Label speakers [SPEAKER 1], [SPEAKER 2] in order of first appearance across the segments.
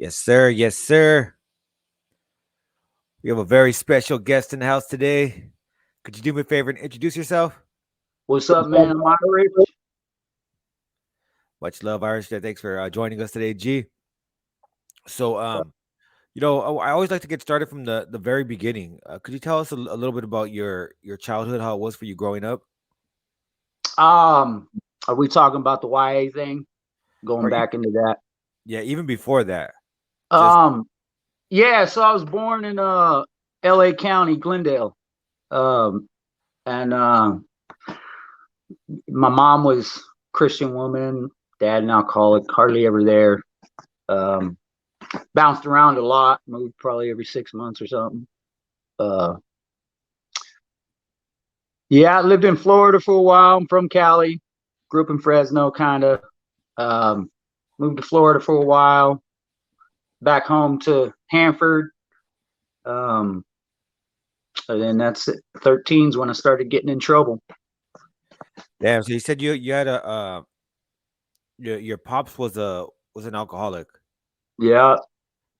[SPEAKER 1] Yes, sir. Yes, sir. We have a very special guest in the house today. Could you do me a favor and introduce yourself?
[SPEAKER 2] What's up, man? I'm Irish.
[SPEAKER 1] Much love, Irish. Thanks for joining us today, G. So, I always like to get started from the very beginning. Could you tell us a little bit about your childhood, how it was for you growing up,
[SPEAKER 2] Um, are we talking about the YA thing? Going
[SPEAKER 1] or
[SPEAKER 2] back into that.
[SPEAKER 1] yeah, even before that? Just
[SPEAKER 2] Um, yeah, so I was born in LA County, Glendale. Um, and my mom was Christian woman, dad an alcoholic, hardly ever there. Um, bounced around a lot, moved probably every 6 months or something. Uh, yeah, I lived in Florida for a while. I'm from Cali, grew up in Fresno, kind of. Um, moved to Florida for a while, back home to Hanford. Um, and then that's it. 13's when I started getting in trouble.
[SPEAKER 1] damn. So you said you had a your pops was an alcoholic.
[SPEAKER 2] Yeah.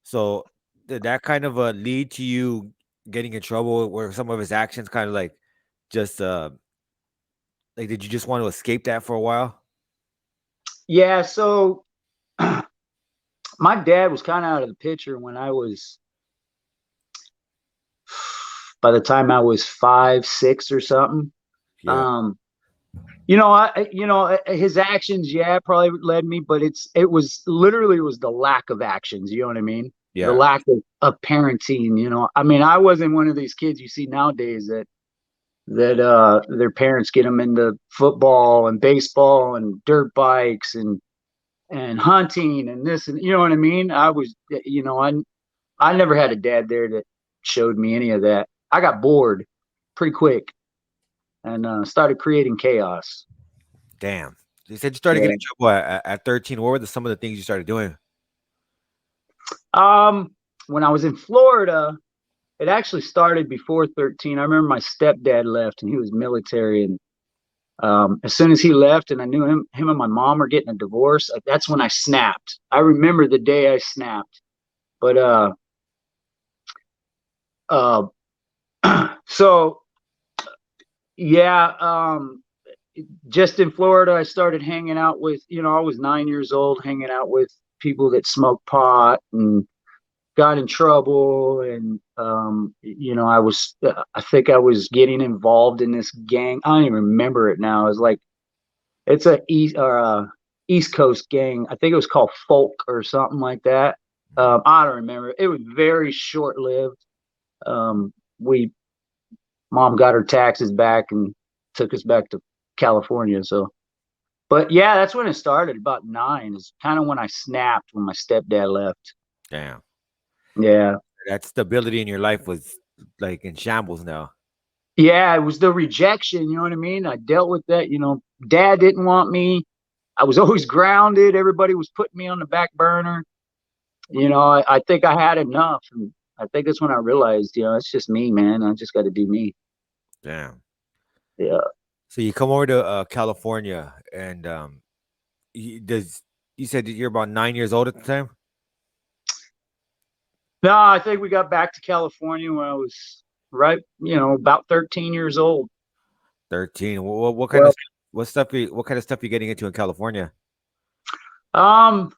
[SPEAKER 1] So did that kind of lead to you getting in trouble, where some of his actions kind of like just like, did you just want to escape that for a while?
[SPEAKER 2] Yeah. So my dad was kind of out of the picture when I was, by the time I was 5, 6 or something.
[SPEAKER 1] Yeah,
[SPEAKER 2] Um, his actions, yeah, probably led me, but it was literally was the lack of actions. You know what I mean? The
[SPEAKER 1] yeah,
[SPEAKER 2] lack of parenting. I mean, I wasn't one of these kids you see nowadays that their parents get them into football and baseball and dirt bikes and hunting and this, and you know what I mean. I never had a dad there that showed me any of that. I got bored pretty quick and started creating chaos.
[SPEAKER 1] damn. You said you started
[SPEAKER 2] Yeah.
[SPEAKER 1] getting in trouble at 13. What were some of the things you started doing?
[SPEAKER 2] When I was in Florida, it actually started before 13. I remember my stepdad left and he was military, and as soon as he left and I knew him and my mom were getting a divorce, that's when I snapped. I remember the day I snapped. But uh, so yeah, just in Florida, I started hanging out with, I was 9 years old, hanging out with people that smoked pot and got in trouble. And, I think I was getting involved in this gang. I don't even remember it now. It's like, it's East Coast gang. I think it was called Folk or something like that. I don't remember. It was very short lived. We Mom got her taxes back and took us back to California. So, but yeah, that's when it started. About 9 is kind of when I snapped when my stepdad left.
[SPEAKER 1] Damn.
[SPEAKER 2] Yeah,
[SPEAKER 1] That stability in your life was like in shambles now.
[SPEAKER 2] yeah, it was the rejection. You know what I mean? I dealt with that. Dad didn't want me. I was always grounded. Everybody was putting me on the back burner. I think I had enough, and I think that's when I realized, it's just me, man. I just got to do me.
[SPEAKER 1] Damn.
[SPEAKER 2] Yeah.
[SPEAKER 1] So you come over to California, and does you said that you're about 9 years old at the time?
[SPEAKER 2] No, I think we got back to California when I was right, about 13 years old.
[SPEAKER 1] 13. What kind
[SPEAKER 2] Well,
[SPEAKER 1] of what kind of stuff you getting into in California?
[SPEAKER 2] um,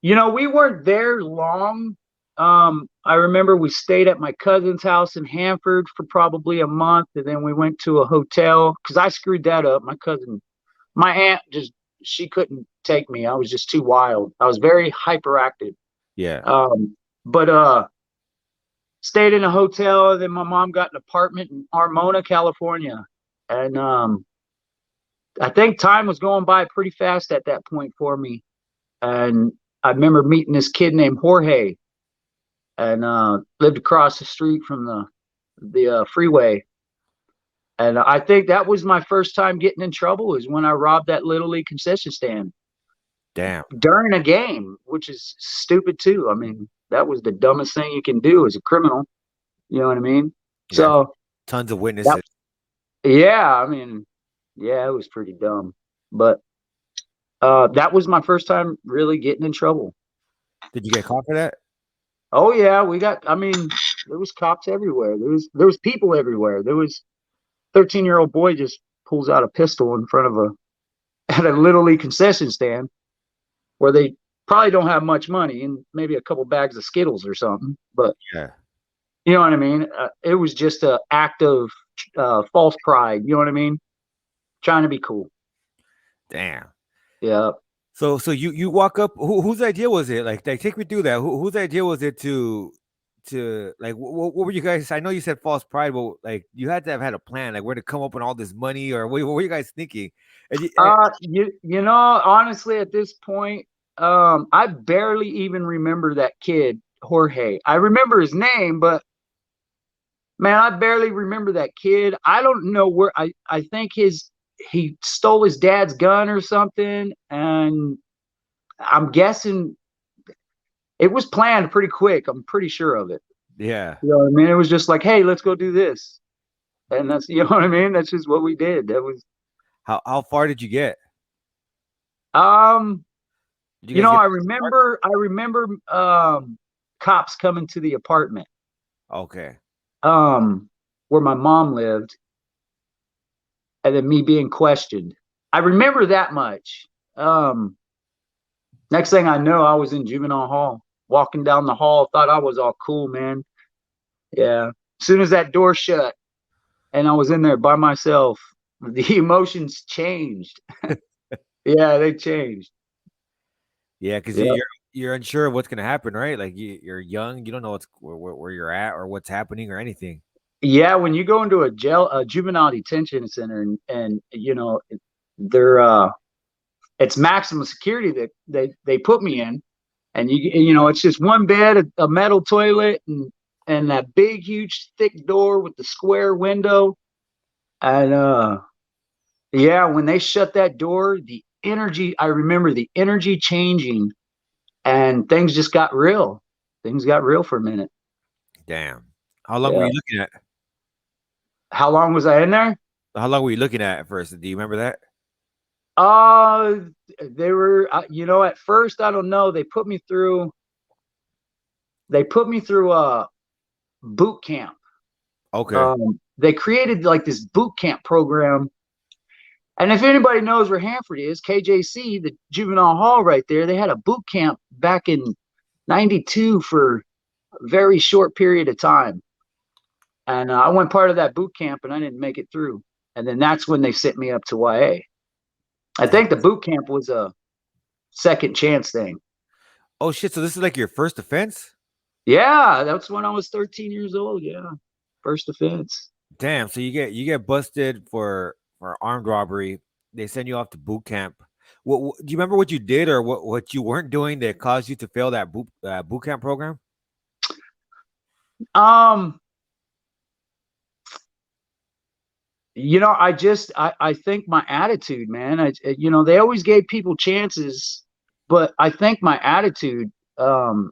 [SPEAKER 2] we weren't there long. I remember we stayed at my cousin's house in Hanford for probably a month, and then we went to a hotel because I screwed that up. My aunt she couldn't take me. I was just too wild. I was very hyperactive.
[SPEAKER 1] Yeah.
[SPEAKER 2] But stayed in a hotel, and then my mom got an apartment in Armona, California. And I think time was going by pretty fast at that point for me. And I remember meeting this kid named Jorge, and lived across the street from the freeway. And I think that was my first time getting in trouble, is when I robbed that Little League concession stand
[SPEAKER 1] Damn.
[SPEAKER 2] during a game, which is stupid too. I mean, that was the dumbest thing you can do as a criminal. You know what I mean?
[SPEAKER 1] Yeah.
[SPEAKER 2] So
[SPEAKER 1] Tons of
[SPEAKER 2] that,
[SPEAKER 1] witnesses.
[SPEAKER 2] yeah, I mean, yeah, it was pretty dumb. But that was my first time really getting in trouble.
[SPEAKER 1] Did you get caught for that?
[SPEAKER 2] Oh yeah, we got. I mean, there was cops everywhere. There was people everywhere. There was 13-year-old boy just pulls out a pistol in front of a at a Little League concession stand where they probably don't have much money and maybe a couple bags of Skittles or something. But
[SPEAKER 1] Yeah.
[SPEAKER 2] you know what I mean? It was just an act of false pride. You know what I mean? Trying to be cool.
[SPEAKER 1] Damn.
[SPEAKER 2] Yeah.
[SPEAKER 1] So you walk up. Whose idea was it? Like take me through that. Whose idea was it to like what were you guys? I know you said false pride, but like you had to have had a plan, like where to come up with all this money, or what were you guys thinking? And
[SPEAKER 2] You know, honestly, at this point, I barely even remember that kid, Jorge. I remember his name, but man, I barely remember that kid. I don't know where I think he stole his dad's gun or something, and I'm guessing it was planned pretty quick. I'm pretty sure of it.
[SPEAKER 1] yeah.
[SPEAKER 2] You know what I mean? It was just like, hey, let's go do this. And that's you know what I mean? That's just what we did. That was
[SPEAKER 1] How far did you get?
[SPEAKER 2] um
[SPEAKER 1] Did you
[SPEAKER 2] you
[SPEAKER 1] guys
[SPEAKER 2] know,
[SPEAKER 1] get?
[SPEAKER 2] I remember cops coming to the apartment
[SPEAKER 1] Okay.
[SPEAKER 2] where my mom lived and then me being questioned. I remember that much. Um Next thing I know, I was in juvenile hall, walking down the hall, thought I was all cool, man. Yeah. As soon as that door shut and I was in there by myself, the emotions changed. Yeah, they changed.
[SPEAKER 1] Yeah, because
[SPEAKER 2] Yeah.
[SPEAKER 1] you're unsure of what's gonna happen, right? Like you're young, you don't know where you're at or what's happening or anything.
[SPEAKER 2] Yeah, when you go into a juvenile detention center and you know they're it's maximum security that they put me in, and you know it's just one bed, a metal toilet, and that big huge thick door with the square window, and yeah, when they shut that door, the energy I remember the energy changing, and things just got real. Things got real for a minute.
[SPEAKER 1] Damn. How long were
[SPEAKER 2] Yeah.
[SPEAKER 1] you looking at?
[SPEAKER 2] How long was I in there?
[SPEAKER 1] How long were you looking at first? Do you remember that?
[SPEAKER 2] Uh, they were, you know, at first, I don't know. They put me through a boot camp.
[SPEAKER 1] Okay.
[SPEAKER 2] They created like this boot camp program. And if anybody knows where Hanford is, KJC, the juvenile hall right there, they had a boot camp back in 92 for a very short period of time. And I went part of that boot camp and I didn't make it through. And then that's when they sent me up to YA. I
[SPEAKER 1] Damn.
[SPEAKER 2] think the boot camp was a second chance thing.
[SPEAKER 1] Oh shit! So this is like your first offense?
[SPEAKER 2] Yeah, that's when I was 13 years old. Yeah, first offense.
[SPEAKER 1] Damn. So you get busted for armed robbery. They send you off to boot camp. Do you remember what you did or what you weren't doing that caused you to fail that boot camp program?
[SPEAKER 2] Um, you know, I think my attitude, man. You know, they always gave people chances, but I think my attitude. Um,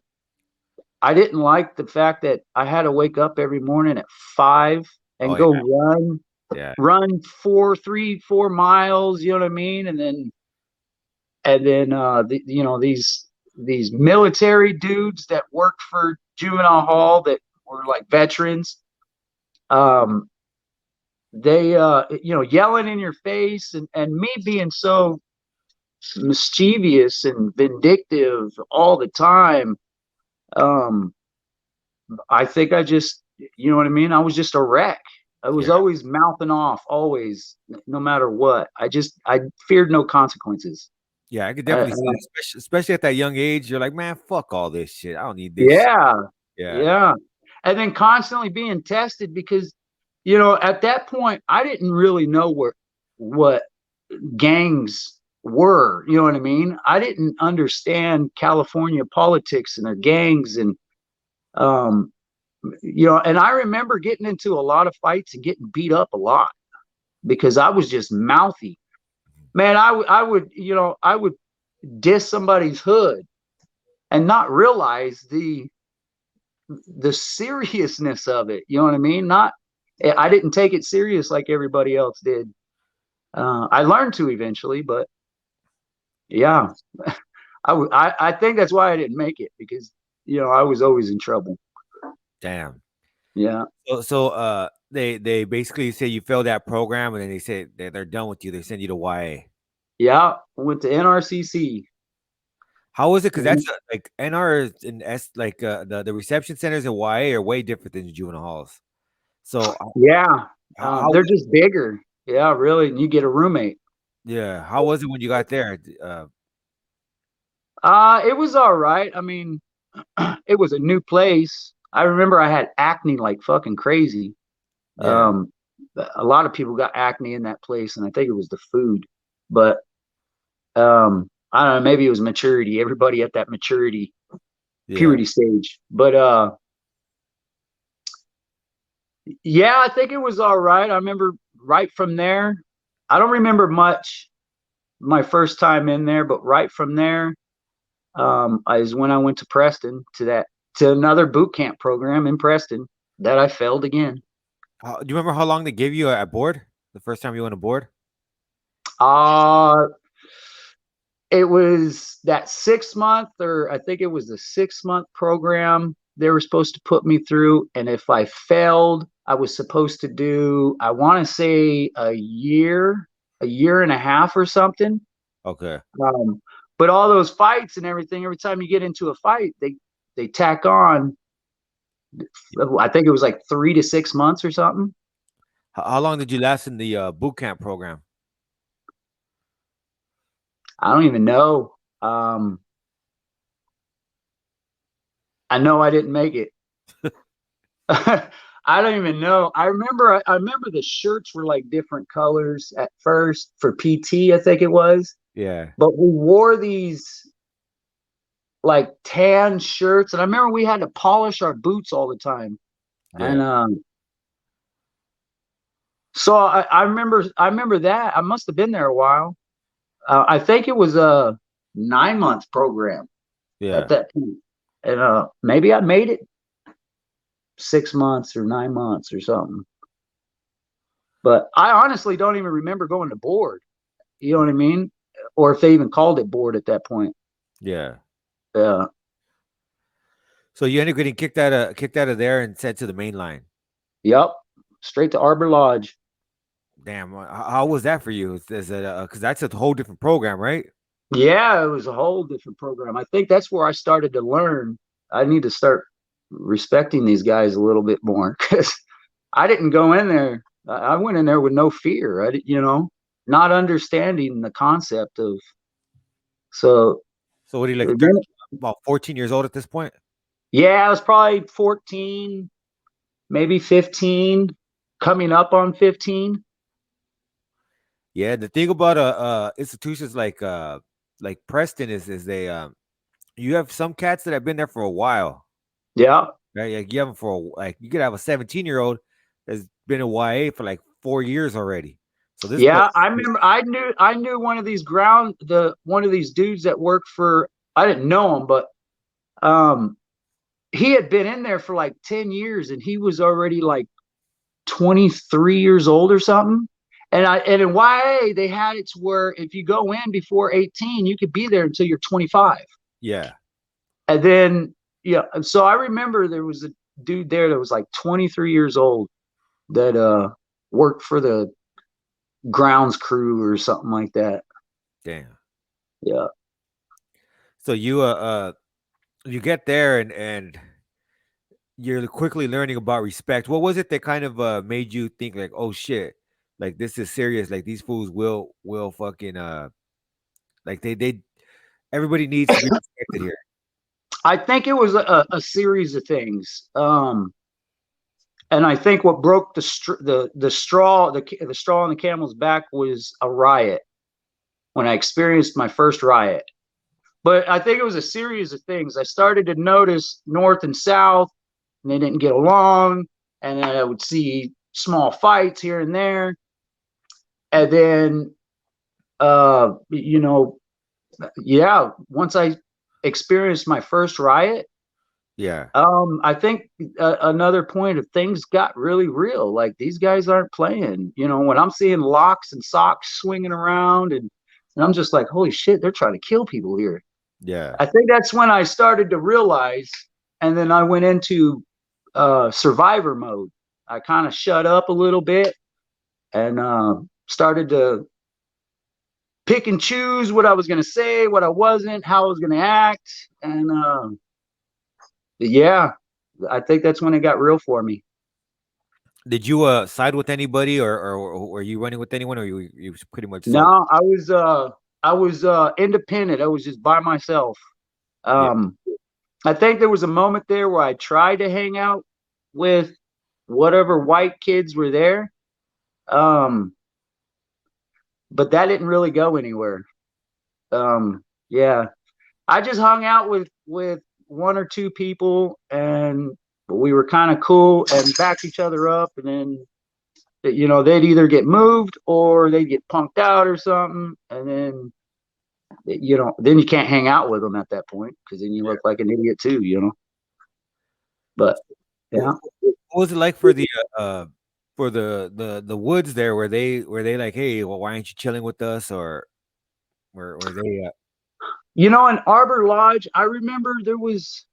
[SPEAKER 2] I didn't like the fact that I had to wake up every morning at 5
[SPEAKER 1] Oh
[SPEAKER 2] and
[SPEAKER 1] yeah,
[SPEAKER 2] go
[SPEAKER 1] yeah,
[SPEAKER 2] run 4 miles. You know what I mean? And then you know these military dudes that worked for juvenile hall that were like veterans, um they you know yelling in your face, and me being so mischievous and vindictive all the time. um I think I just, you know what I mean, I was just a wreck. I was
[SPEAKER 1] yeah,
[SPEAKER 2] always mouthing off, always, no matter what. I feared no consequences.
[SPEAKER 1] yeah. I could
[SPEAKER 2] uh,
[SPEAKER 1] definitely see that, especially at that young age. You're like, man, fuck all this shit. I don't need this shit.
[SPEAKER 2] Yeah,
[SPEAKER 1] Yeah,
[SPEAKER 2] yeah. And then constantly being tested because, you know, at that point, I didn't really know what gangs were. You know what I mean? I didn't understand California politics and their gangs um, you know, and I remember getting into a lot of fights and getting beat up a lot because I was just mouthy. Man, I would, you know, I would diss somebody's hood and not realize the seriousness of it. You know what I mean? Not, I didn't take it serious like everybody else did. I learned to eventually, but yeah, I think that's why I didn't make it, because I was always in trouble.
[SPEAKER 1] Damn.
[SPEAKER 2] Yeah.
[SPEAKER 1] They basically say you failed that program, and then they say they're done with you. They send you to YA.
[SPEAKER 2] Yeah. Went to NRCC.
[SPEAKER 1] How was it? Because that's like NR and S, like the reception centers in YA are way different than the juvenile halls. So
[SPEAKER 2] Yeah.
[SPEAKER 1] how
[SPEAKER 2] They're just bigger. Yeah, really. And you get a roommate.
[SPEAKER 1] yeah, how was it when you got there?
[SPEAKER 2] It was all right. I mean, it was a new place. I remember I had acne like fucking crazy.
[SPEAKER 1] Yeah,
[SPEAKER 2] Um, a lot of people got acne in that place, and I think it was the food. But I don't know, maybe it was maturity. Everybody at that maturity,
[SPEAKER 1] yeah.
[SPEAKER 2] puberty stage. But yeah, I think it was all right. I remember right from there. I don't remember much my first time in there, but right from there, is when I went to Preston, to another boot camp program in Preston that I failed again.
[SPEAKER 1] Do you remember how long they gave you at board? The first time you went aboard?
[SPEAKER 2] Uh it was that 6 month, or I think it was the 6 month program they were supposed to put me through. And if I failed, I was supposed to do, I want to say a year and a half or something.
[SPEAKER 1] Okay.
[SPEAKER 2] Um, but all those fights and everything, every time you get into a fight, they tack on, I think it was like 3 to 6 months or something.
[SPEAKER 1] How long did you last in the boot camp program?
[SPEAKER 2] I don't even know. Um, I know I didn't make it. I don't even know. I remember the shirts were like different colors at first for PT, I think it was.
[SPEAKER 1] Yeah,
[SPEAKER 2] But we wore these like tan shirts, and I remember we had to polish our boots all the time.
[SPEAKER 1] yeah.
[SPEAKER 2] And so I remember that. I must have been there a while. I think it was a 9 month program at
[SPEAKER 1] Yeah.
[SPEAKER 2] that point. And maybe I made it 6 months or 9 months or something. But I honestly don't even remember going to board. You know what I mean? Or if they even called it board at that point.
[SPEAKER 1] Yeah.
[SPEAKER 2] Yeah.
[SPEAKER 1] So you ended up getting kicked out of there and sent to the main line.
[SPEAKER 2] Yep. Straight to Arbor Lodge.
[SPEAKER 1] Damn, how was that for you? Is it because that's a whole different program, right?
[SPEAKER 2] Yeah, it was a whole different program. I think that's where I started to learn. I need to start respecting these guys a little bit more, because I didn't go in there. I went in there with no fear. Not understanding the concept of. So
[SPEAKER 1] So what are you like
[SPEAKER 2] then,
[SPEAKER 1] about 14 years old at this point?
[SPEAKER 2] yeah, I was probably 14, maybe 15, coming up on 15.
[SPEAKER 1] Yeah, the thing about institutions like Preston is they you have some cats that have been there for a while,
[SPEAKER 2] Yeah.
[SPEAKER 1] right? Like you have them for like you could have a 17-year-old that's been in YA for like 4 years already. So this place,
[SPEAKER 2] Yeah, I remember I knew one of these dudes that worked for, I didn't know him, but um he had been in there for like 10 years, and he was already like 23 years old or something. And in YA they had it to where if you go in before 18, you could be there until you're 25.
[SPEAKER 1] yeah,
[SPEAKER 2] And then yeah, so I remember there was a dude there that was like 23 years old that worked for the grounds crew or something like that.
[SPEAKER 1] damn.
[SPEAKER 2] Yeah.
[SPEAKER 1] So you get there and you're quickly learning about respect. What was it that kind of made you think like, oh shit, like this is serious? Like these fools will fucking like they everybody needs to be respected here.
[SPEAKER 2] I think it was a series of things. And I think what broke the straw the straw on the camel's back was a riot, when I experienced my first riot. But I think it was a series of things. I started to notice North and South, and they didn't get along, and then I would see small fights here and there, and then yeah, once I experienced my first riot,
[SPEAKER 1] Yeah,
[SPEAKER 2] I think another point of things got really real. Like, these guys aren't playing. When I'm seeing locks and socks swinging around, and I'm just like, holy shit, they're trying to kill people here.
[SPEAKER 1] Yeah.
[SPEAKER 2] I think that's when I started to realize, and then I went into survivor mode. I kind of shut up a little bit and started to pick and choose what I was going to say, what I wasn't, how I was going to act. And yeah, I think that's when it got real for me.
[SPEAKER 1] Did you side with anybody, or were you running with anyone, or you pretty much solo?
[SPEAKER 2] No, I was independent. I was just by myself.
[SPEAKER 1] Yeah.
[SPEAKER 2] Um, I think there was a moment there where I tried to hang out with whatever white kids were there. Um, but that didn't really go anywhere. Yeah, I just hung out with one or two people, and we were kind of cool and backed each other up. And then they'd either get moved or they'd get punked out or something, and then then you can't hang out with them at that point because then you look like an idiot too. But
[SPEAKER 1] What,
[SPEAKER 2] yeah.
[SPEAKER 1] what was it like for the woods there? Were they like, hey, well, why aren't you chilling with us, or were they?
[SPEAKER 2] In Arbor Lodge, I remember this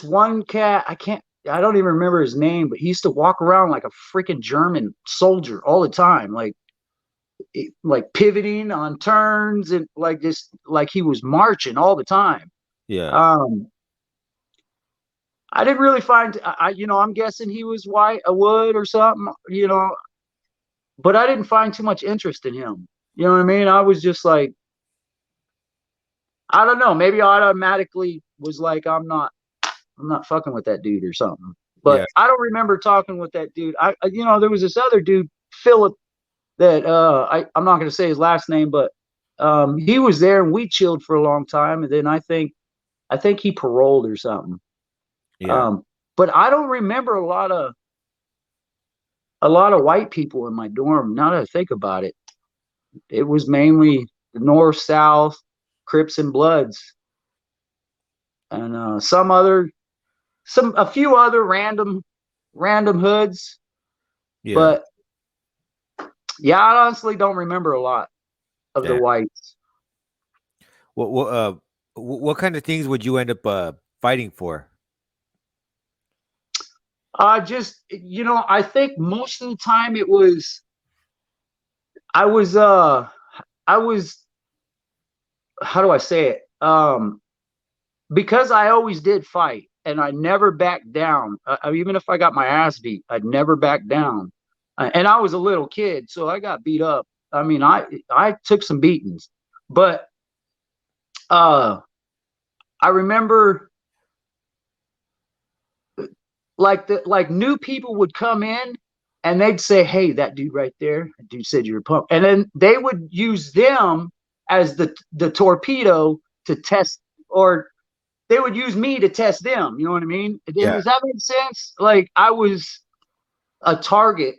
[SPEAKER 2] one cat. I don't even remember his name, but he used to walk around like a freaking German soldier all the time, like pivoting on turns and like just like he was marching all the time.
[SPEAKER 1] Yeah.
[SPEAKER 2] Um, I didn't really find, I'm guessing he was white, a wood or something, but I didn't find too much interest in him. You know what I mean? I was just like, I don't know, maybe I automatically was like, I'm not fucking with that dude or something. But
[SPEAKER 1] Yeah.
[SPEAKER 2] I don't remember talking with that dude. There was this other dude, Philip, that I'm not going to say his last name, but he was there and we chilled for a long time, and then I think he paroled or something.
[SPEAKER 1] Yeah.
[SPEAKER 2] But I don't remember a lot of white people in my dorm. Now that I think about it, it was mainly the North, South, Crips, and Bloods, and a few other random hoods.
[SPEAKER 1] Yeah.
[SPEAKER 2] But yeah, I honestly don't remember a lot of the
[SPEAKER 1] Yeah.
[SPEAKER 2] whites.
[SPEAKER 1] What kind of things would you end up fighting for?
[SPEAKER 2] Just I think most of the time I was I was how do I say it? Because I always did fight and I never backed down. Even if I got my ass beat, I'd never back down. And I was a little kid, so I got beat up. I mean, I took some beatings, but uh, I remember like new people would come in and they'd say, "Hey, that dude right there, that dude said you're a punk," and then they would use them as the torpedo to test, or they would use me to test them. You know what I mean?
[SPEAKER 1] Yeah.
[SPEAKER 2] Does that make sense? Like I was a target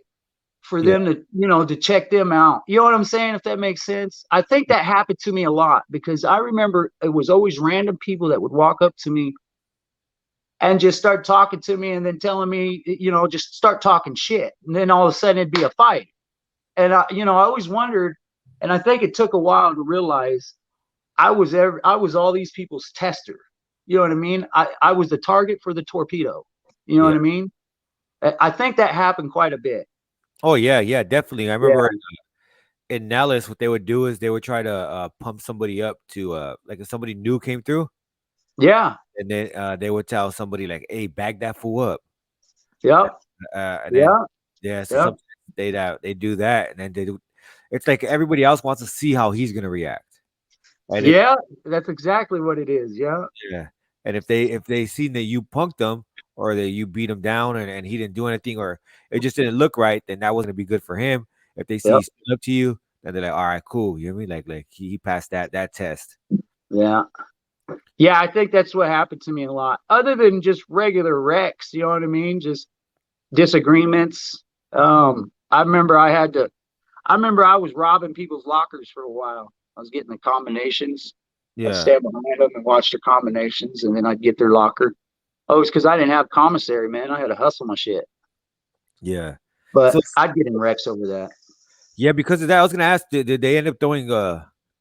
[SPEAKER 2] for
[SPEAKER 1] Yeah.
[SPEAKER 2] them to check them out. You know what I'm saying? If that makes sense. I think that happened to me a lot because I remember it was always random people that would walk up to me and just start talking to me and then telling me, just start talking shit. And then all of a sudden it'd be a fight. And I always wondered, and I think it took a while to realize I was all these people's tester. You know what I mean? I was the target for the torpedo. You know
[SPEAKER 1] Yeah.
[SPEAKER 2] what I mean? I think that happened quite a bit.
[SPEAKER 1] Oh yeah, yeah, definitely. I
[SPEAKER 2] Yeah.
[SPEAKER 1] remember in Nellis, what they would do is they would try to pump somebody up to like if somebody new came through,
[SPEAKER 2] Yeah.
[SPEAKER 1] and then they would tell somebody like, "Hey, bag that fool up,"
[SPEAKER 2] Yep.
[SPEAKER 1] and then
[SPEAKER 2] Yeah.
[SPEAKER 1] yeah, so
[SPEAKER 2] Yep.
[SPEAKER 1] sometimes they do that, and then they do. It's like everybody else wants to see how he's gonna react, and if
[SPEAKER 2] Yeah. That's exactly what it is. Yeah.
[SPEAKER 1] yeah, and if they seen that you punked them or that you beat him down and he didn't do anything or it just didn't look right, then that wasn't gonna be good for him. If they see
[SPEAKER 2] Yep.
[SPEAKER 1] he stood up to you, then they're like, all right, cool. You know what I mean? Like he passed that test.
[SPEAKER 2] Yeah. Yeah. I think that's what happened to me a lot. Other than just regular wrecks, you know what I mean? Just disagreements. I remember I was robbing people's lockers for a while. I was getting the combinations. I'd
[SPEAKER 1] Yeah,
[SPEAKER 2] stand behind them and watch their combinations, and then I'd get their locker. Oh, it's because I didn't have commissary, man. I had to hustle my shit.
[SPEAKER 1] yeah.
[SPEAKER 2] But
[SPEAKER 1] So
[SPEAKER 2] I'd get in wrecks over that.
[SPEAKER 1] yeah, because of that, I was gonna ask, did they end up throwing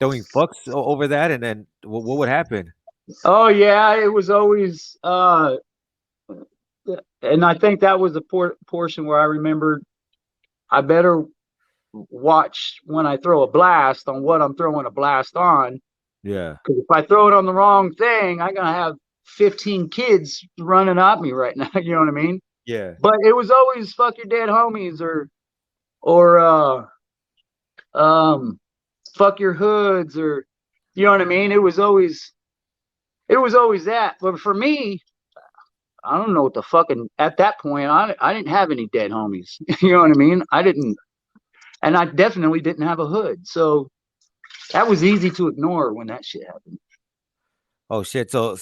[SPEAKER 1] throwing fucks over that, and then what would happen?
[SPEAKER 2] Oh yeah, it was always and I think that was the portion where I remembered I better watch when I throw a blast on what I'm throwing a blast on.
[SPEAKER 1] Yeah,
[SPEAKER 2] Because if I throw it on the wrong thing, I'm gonna have 15 kids running at me right now. You know what I mean?
[SPEAKER 1] yeah,
[SPEAKER 2] But it was always fuck your dead homies or um fuck your hoods or you know what I mean? It was always that. But for me, I don't know what the fucking at that point I didn't have any dead homies. You know what I mean? I didn't, and I definitely didn't have a hood. So that was easy to ignore when that shit happened.
[SPEAKER 1] oh shit. So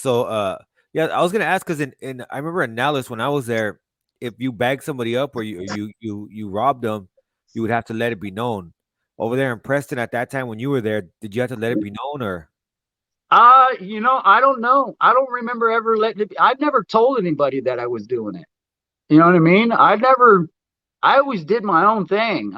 [SPEAKER 1] yeah, I was gonna ask because in I remember in Dallas when I was there, if you bag somebody up or you robbed them, you would have to let it be known. Over there in Preston at that time when you were there, did you have to let it be known or?
[SPEAKER 2] I don't know. I don't remember ever letting it be. I've never told anybody that I was doing it. You know what I mean? I always did my own thing.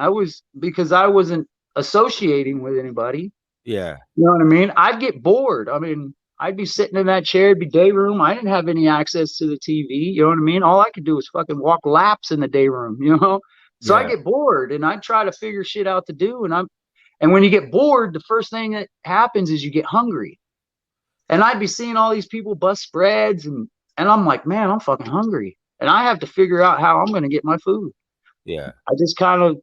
[SPEAKER 2] Because I wasn't associating with anybody.
[SPEAKER 1] Yeah,
[SPEAKER 2] You know what I mean? I'd get bored. I mean, I'd be sitting in that chair, it'd be day room. I didn't have any access to the TV. You know what I mean? All I could do was fucking walk laps in the day room, you know? So I
[SPEAKER 1] yeah,
[SPEAKER 2] get bored and I try to figure shit out to do. And when you get bored, the first thing that happens is you get hungry. And I'd be seeing all these people bust spreads and I'm like, man, I'm fucking hungry. And I have to figure out how I'm gonna get my food.
[SPEAKER 1] yeah,
[SPEAKER 2] I just kind of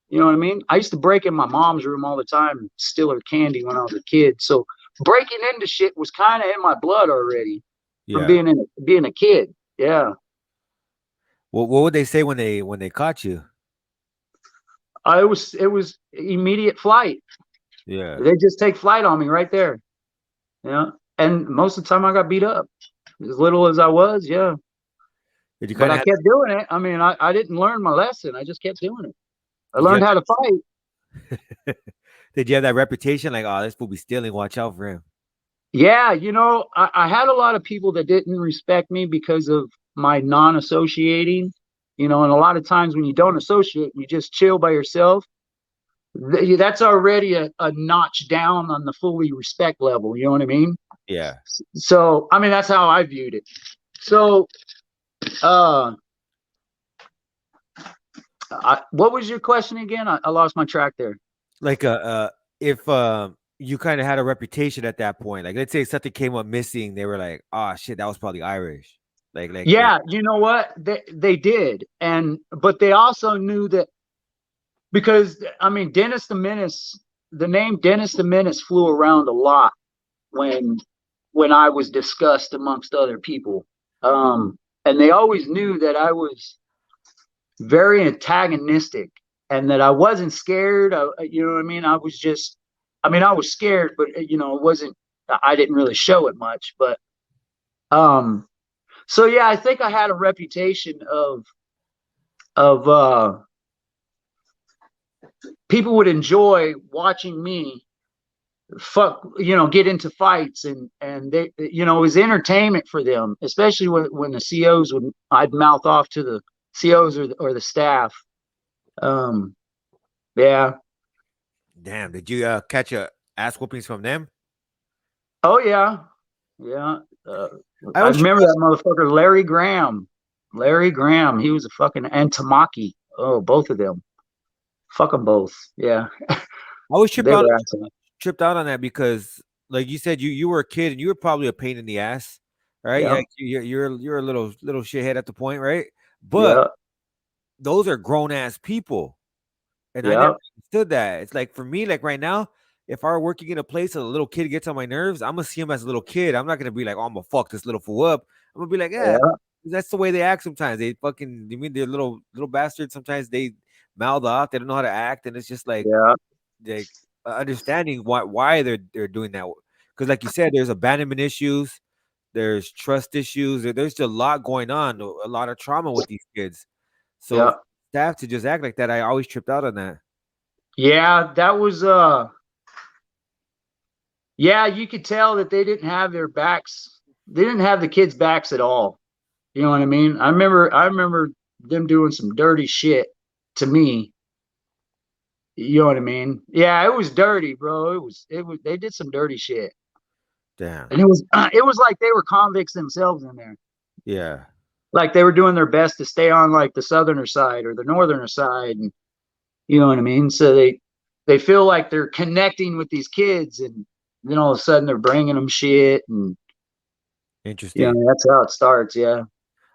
[SPEAKER 2] you know what I mean? I used to break in my mom's room all the time and steal her candy when I was a kid. So breaking into shit was kind of in my blood already from
[SPEAKER 1] yeah.
[SPEAKER 2] being a kid. Yeah.
[SPEAKER 1] What would they say when they caught you?
[SPEAKER 2] It was immediate flight.
[SPEAKER 1] Yeah.
[SPEAKER 2] They just take flight on me right there. Yeah. And most of the time I got beat up. As little as I was, yeah.
[SPEAKER 1] Did you
[SPEAKER 2] But
[SPEAKER 1] kind
[SPEAKER 2] I
[SPEAKER 1] of have
[SPEAKER 2] kept doing it. I mean, I didn't learn my lesson. I just kept doing it. I
[SPEAKER 1] did you
[SPEAKER 2] learned how to fight.
[SPEAKER 1] have did you have that reputation like, oh, this fool be stealing, watch out for him?
[SPEAKER 2] Yeah, I had a lot of people that didn't respect me because of my non-associating, and a lot of times when you don't associate, you just chill by yourself. That's already a notch down on the fully respect level. You know what I mean?
[SPEAKER 1] Yeah.
[SPEAKER 2] So, I mean, that's how I viewed it. So, uh, what was your question again? I lost my track there.
[SPEAKER 1] Like if you kind of had a reputation at that point, like let's say something came up missing, they were like, oh shit, that was probably Irish. Like
[SPEAKER 2] Yeah, you know what? They did. But they also knew that because I mean Dennis the Menace, the name Dennis the Menace flew around a lot when I was discussed amongst other people. And they always knew that I was very antagonistic and that I wasn't scared. You know what I mean? I was scared, but it wasn't. I didn't really show it much. But um, so yeah, I think I had a reputation of people would enjoy watching me get into fights and they it was entertainment for them, especially when the COs I'd mouth off to the COs or the staff. um yeah.
[SPEAKER 1] damn, did you catch a ass whoopings from them?
[SPEAKER 2] Oh yeah. Yeah. uh,
[SPEAKER 1] I
[SPEAKER 2] I
[SPEAKER 1] always
[SPEAKER 2] remember that motherfucker Larry Graham. He was a fucking and Tamaki. Oh, both of them. Fuck them both. Yeah.
[SPEAKER 1] I always trip
[SPEAKER 2] They
[SPEAKER 1] out
[SPEAKER 2] were excellent.
[SPEAKER 1] tripped out on that because like you said, you were a kid and you were probably a pain in the ass, right? Yeah,
[SPEAKER 2] Yeah.
[SPEAKER 1] you're a little shithead at the point, right? But
[SPEAKER 2] Yeah.
[SPEAKER 1] those are grown ass people. And I never
[SPEAKER 2] Yeah.
[SPEAKER 1] understood that. It's like for me, like right now, if I were working in a place and a little kid gets on my nerves, I'm gonna see him as a little kid. I'm not gonna be like, oh, I'm gonna fuck this little fool up. I'm gonna be like, yeah,
[SPEAKER 2] Yeah.
[SPEAKER 1] that's the way they act sometimes. They fucking, you mean they're little bastards. Sometimes they mouth off. They don't know how to act, and it's just
[SPEAKER 2] Yeah.
[SPEAKER 1] like understanding why they're doing that. Because like you said, there's abandonment issues, there's trust issues, there's just a lot going on, a lot of trauma with these kids. So
[SPEAKER 2] Yeah.
[SPEAKER 1] for staff to just act like that, I always tripped out on that.
[SPEAKER 2] Yeah, that was yeah, you could tell that they didn't have their backs. They didn't have the kids' backs at all. You know what I mean? I remember them doing some dirty shit to me. You know what I mean? Yeah, it was dirty, bro. It was they did some dirty shit.
[SPEAKER 1] Damn.
[SPEAKER 2] And it was like they were convicts themselves in there.
[SPEAKER 1] Yeah.
[SPEAKER 2] Like they were doing their best to stay on like the southerner side or the northerner side, and you know what I mean? So they feel like they're connecting with these kids, and then all of a sudden they're bringing them shit, and
[SPEAKER 1] Interesting.
[SPEAKER 2] that's how it starts. Yeah.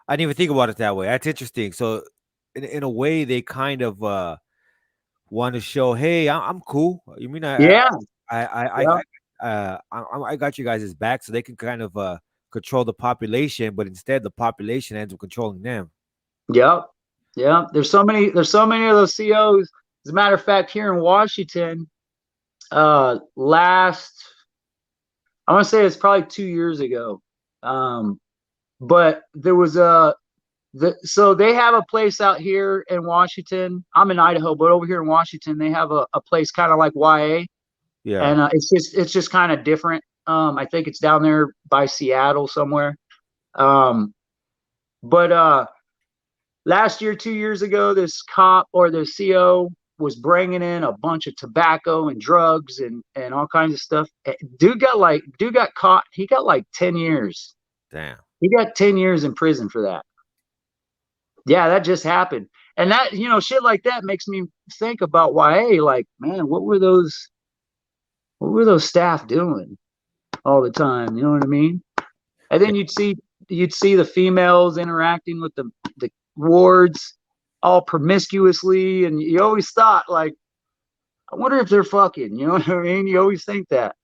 [SPEAKER 1] I didn't even think about it that way. That's interesting. So, in a way, they kind of want to show, hey, I'm cool. You mean
[SPEAKER 2] Yeah. Yeah.
[SPEAKER 1] I got you guys' back, so they can kind of control the population, but instead the population ends up controlling them.
[SPEAKER 2] Yep. Yeah. There's so many of those COs. As a matter of fact, here in Washington, last I want to say it's probably 2 years ago. But there was so they have a place out here in Washington. I'm in Idaho, but over here in Washington, they have a place kind of like YA,
[SPEAKER 1] Yeah.
[SPEAKER 2] and it's just kind of different. I think it's down there by Seattle somewhere. Um, but last year, 2 years ago, this cop or the CO was bringing in a bunch of tobacco and drugs and all kinds of stuff. Dude got caught. He got like 10 years.
[SPEAKER 1] Damn.
[SPEAKER 2] He got 10 years in prison for that. Yeah, that just happened. And that, shit like that makes me think about why, hey, like, man, what were those staff doing all the time? You know what I mean? And
[SPEAKER 1] Yeah.
[SPEAKER 2] then you'd see the females interacting with the wards all promiscuously, and you always thought, like, I wonder if they're fucking, you know what I mean? You always think that.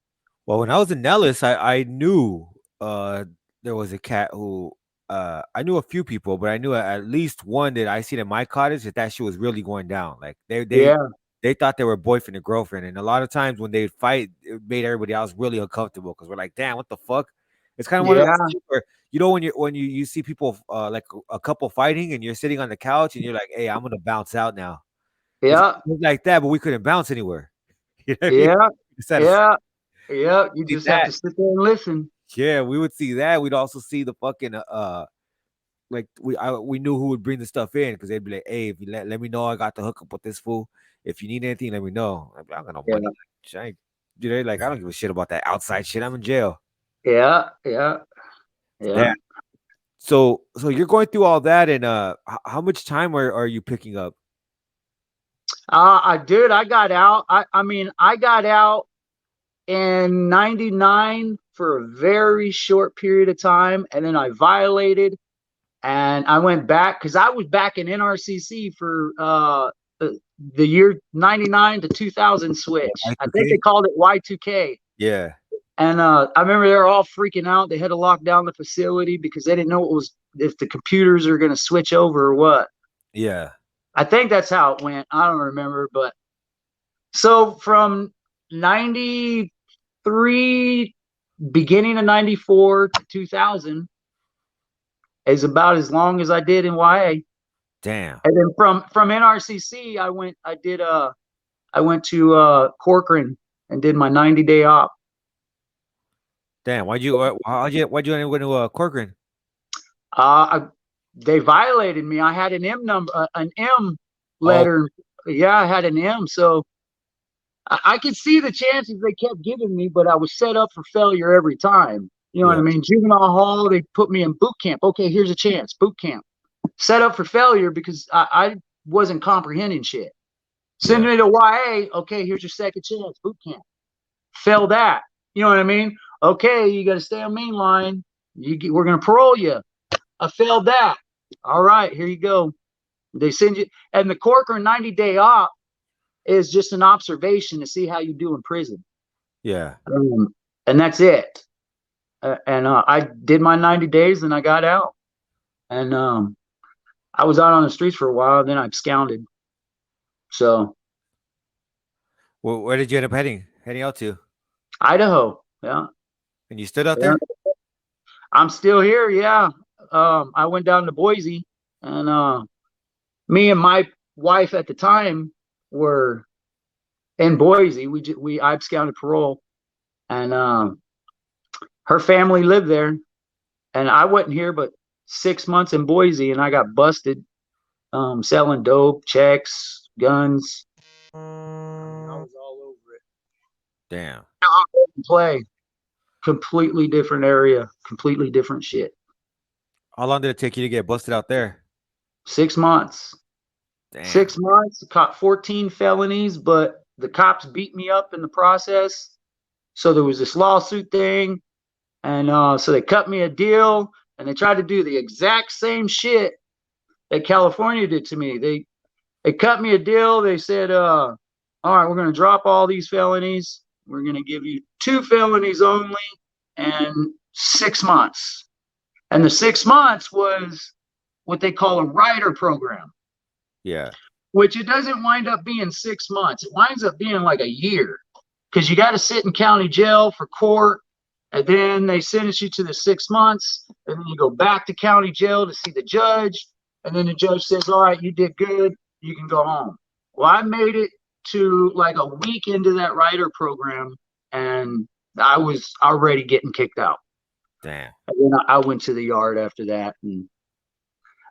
[SPEAKER 1] Well, when I was in Nellis, I knew uh there was a cat who I knew a few people, but I knew at least one that I seen in my cottage that shit was really going down. Like
[SPEAKER 2] Yeah,
[SPEAKER 1] they thought they were boyfriend and girlfriend, and a lot of times when they fight, it made everybody else really uncomfortable because we're like, damn, what the fuck? It's kind of one of those
[SPEAKER 2] yeah,
[SPEAKER 1] things where when you see people like a couple fighting and you're sitting on the couch and you're like, hey, I'm gonna bounce out now. It's
[SPEAKER 2] yeah,
[SPEAKER 1] like that, but we couldn't bounce anywhere. You know what I mean?
[SPEAKER 2] yeah,
[SPEAKER 1] We just had to
[SPEAKER 2] yeah, yeah. You
[SPEAKER 1] see
[SPEAKER 2] just have
[SPEAKER 1] that.
[SPEAKER 2] to sit there and listen.
[SPEAKER 1] Yeah, we would see that. We'd also see the fucking like we knew who would bring the stuff in because they'd be like, hey, if you let me know I got the hookup with this fool. If you need anything, let me know. I got no money.
[SPEAKER 2] Yeah,
[SPEAKER 1] I ain't- like I don't give a shit about that outside shit. I'm in jail.
[SPEAKER 2] yeah, yeah, yeah.
[SPEAKER 1] Yeah. So you're going through all that, and how much time are you picking up?
[SPEAKER 2] I got out. I mean, I got out in '99 for a very short period of time, and then I violated, and I went back because I was back in NRCC for the year '99 to 2000 switch. I think they
[SPEAKER 1] Y2K?
[SPEAKER 2] called it Y2K.
[SPEAKER 1] Yeah,
[SPEAKER 2] And I remember they were all freaking out. They had to lock down the facility because they didn't know if the computers are going to switch over or what.
[SPEAKER 1] yeah,
[SPEAKER 2] I think that's how it went. I don't remember, but so from '93, beginning of '94 to 2000 is about as long as I did in YA.
[SPEAKER 1] damn,
[SPEAKER 2] And then from NRCC, I went to Corcoran and did my 90-day op.
[SPEAKER 1] damn. Why'd you end up going to Corcoran?
[SPEAKER 2] I, they violated me. I had an M number, an M
[SPEAKER 1] Oh,
[SPEAKER 2] letter. Yeah, I had an M. So I could see the chances they kept giving me, but I was set up for failure every time. You know what
[SPEAKER 1] yeah,
[SPEAKER 2] I mean? Juvenile hall, they put me in boot camp. Okay, here's a chance. Boot camp. Set up for failure because I wasn't comprehending shit. Send
[SPEAKER 1] yeah,
[SPEAKER 2] me to YA. Okay, here's your second chance. Boot camp. Fail that. You know what I mean? Okay, you got to stay on main line. We're going to parole you. I failed that. All right, here you go. They send you, and the Corcoran 90-day op is just an observation to see how you do in prison.
[SPEAKER 1] yeah.
[SPEAKER 2] And that's it. And I did my 90 days and I got out. And I was out on the streets for a while. Then I absconded. So
[SPEAKER 1] Well, where did you end up heading out to?
[SPEAKER 2] Idaho. Yeah.
[SPEAKER 1] And you stood out
[SPEAKER 2] Yeah.
[SPEAKER 1] there?
[SPEAKER 2] I'm still here. Yeah. I went down to Boise, and me and my wife at the time were in Boise. I absconded parole, and her family lived there, and I wasn't here but 6 months in Boise, and I got busted selling dope, checks, guns.
[SPEAKER 1] Damn.
[SPEAKER 2] Play. Completely different area, completely different shit.
[SPEAKER 1] How long did it take you to get busted out there?
[SPEAKER 2] 6 months.
[SPEAKER 1] Damn.
[SPEAKER 2] 6 months, caught 14 felonies, but the cops beat me up in the process. So there was this lawsuit thing. And so they cut me a deal and they tried to do the exact same shit that California did to me. They cut me a deal. They said, all right, we're going to drop all these felonies. We're going to give you 2 felonies only and 6 months. And the 6 months was what they call a rider program,
[SPEAKER 1] Yeah.
[SPEAKER 2] which it doesn't wind up being 6 months. It winds up being like a year because you got to sit in county jail for court. And then they sentence you to the 6 months. And then you go back to county jail to see the judge. And then the judge says, all right, you did good. You can go home. Well, I made it to like a week into that rider program. And I was already getting kicked out.
[SPEAKER 1] Damn.
[SPEAKER 2] And then I went to the yard after that. And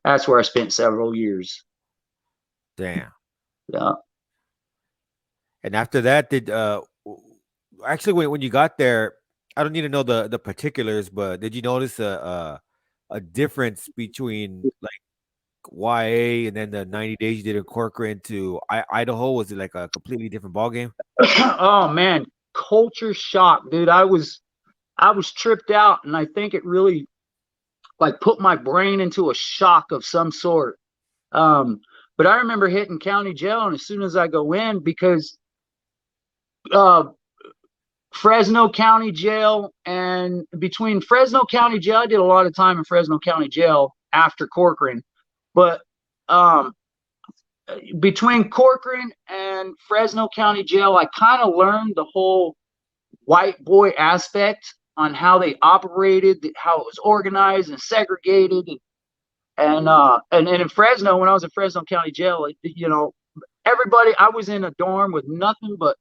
[SPEAKER 2] that's where I spent several years.
[SPEAKER 1] Damn.
[SPEAKER 2] Yeah.
[SPEAKER 1] And after that, actually when you got there, I don't need to know the particulars, but did you notice a difference between like YA and then the 90 days you did in Corcoran to Idaho? Was it like a completely different ballgame?
[SPEAKER 2] Oh man, culture shock, dude. I was tripped out, and I think it really like put my brain into a shock of some sort. But I remember hitting county jail, and as soon as I go in, because uh, Fresno County Jail, and between Fresno County Jail, I did a lot of time in Fresno County Jail after Corcoran, but um, between Corcoran and Fresno County Jail, I kind of learned the whole white boy aspect on how they operated, how it was organized and segregated, and in Fresno, when I was in Fresno County Jail, everybody, I was in a dorm with nothing but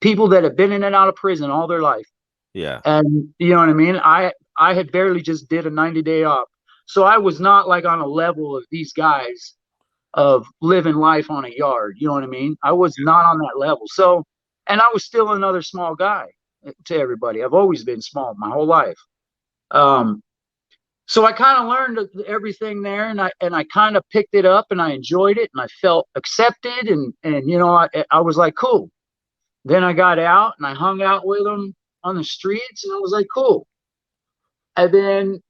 [SPEAKER 2] people that have been in and out of prison all their life.
[SPEAKER 1] Yeah.
[SPEAKER 2] And you know what I mean? I had barely just did a 90-day op. So I was not like on a level of these guys of living life on a yard. You know what I mean? I was not on that level. So, and I was still another small guy to everybody. I've always been small my whole life. So I kind of learned everything there, and I kind of picked it up, and I enjoyed it, and I felt accepted, and I was like, cool. Then I got out and I hung out with them on the streets, and I was like, cool. And then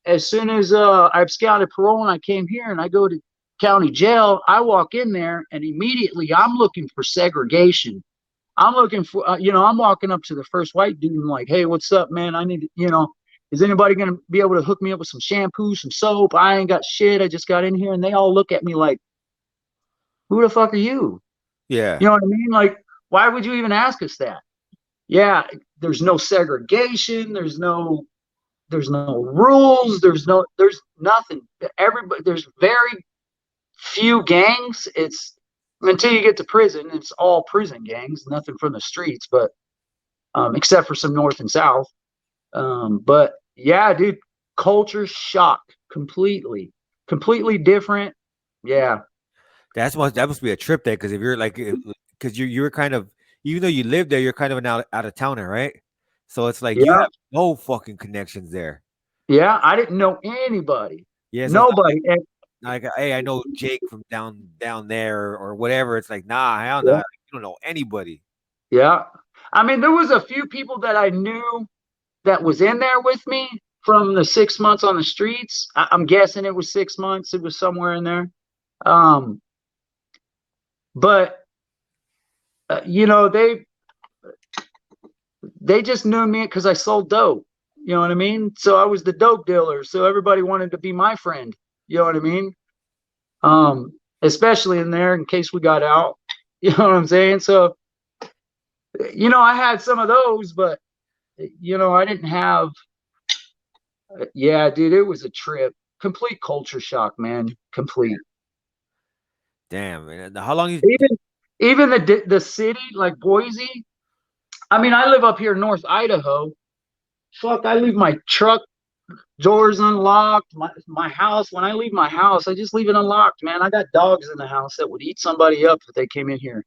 [SPEAKER 2] as soon as I've scouted parole and I came here and I go to county jail, I walk in there and immediately I'm looking for segregation. I'm looking for, I'm walking up to the first white dude and like, hey, what's up, man? I need, is anybody going to be able to hook me up with some shampoo, some soap? I ain't got shit. I just got in here. And they all look at me like, who the fuck are you?
[SPEAKER 1] Yeah.
[SPEAKER 2] You know what I mean? Like, why would you even ask us that? Yeah, there's no segregation. There's no rules. There's nothing. Everybody, there's very few gangs. It's until you get to prison, it's all prison gangs, nothing from the streets, but except for some north and south. But yeah, dude, culture shock completely different. Yeah.
[SPEAKER 1] That must be a trip there, because if you're like, because you were kind of, even though you live there, you're kind of an out of towner, right? So it's like you
[SPEAKER 2] Yeah.
[SPEAKER 1] have no fucking connections there.
[SPEAKER 2] Yeah. I didn't know anybody.
[SPEAKER 1] Yeah, so
[SPEAKER 2] Nobody.
[SPEAKER 1] like, hey, I know Jake from down there or whatever. It's like, nah, hell
[SPEAKER 2] Yeah.
[SPEAKER 1] nah. You don't know anybody.
[SPEAKER 2] Yeah. I mean, there was a few people that I knew that was in there with me from the 6 months on the streets. I'm guessing it was 6 months. It was somewhere in there. But they just knew me because I sold dope. You know what I mean? So I was the dope dealer. So everybody wanted to be my friend. You know what I mean? Especially in there in case we got out. You know what I'm saying? So, I had some of those, but I didn't have. Yeah, dude, it was a trip. Complete culture shock, man. Complete.
[SPEAKER 1] Damn, man. How long you?
[SPEAKER 2] Even the city like Boise. I mean, I live up here in North Idaho. Fuck, I leave my truck doors unlocked. My house, when I leave my house, I just leave it unlocked, man. I got dogs in the house that would eat somebody up if they came in here.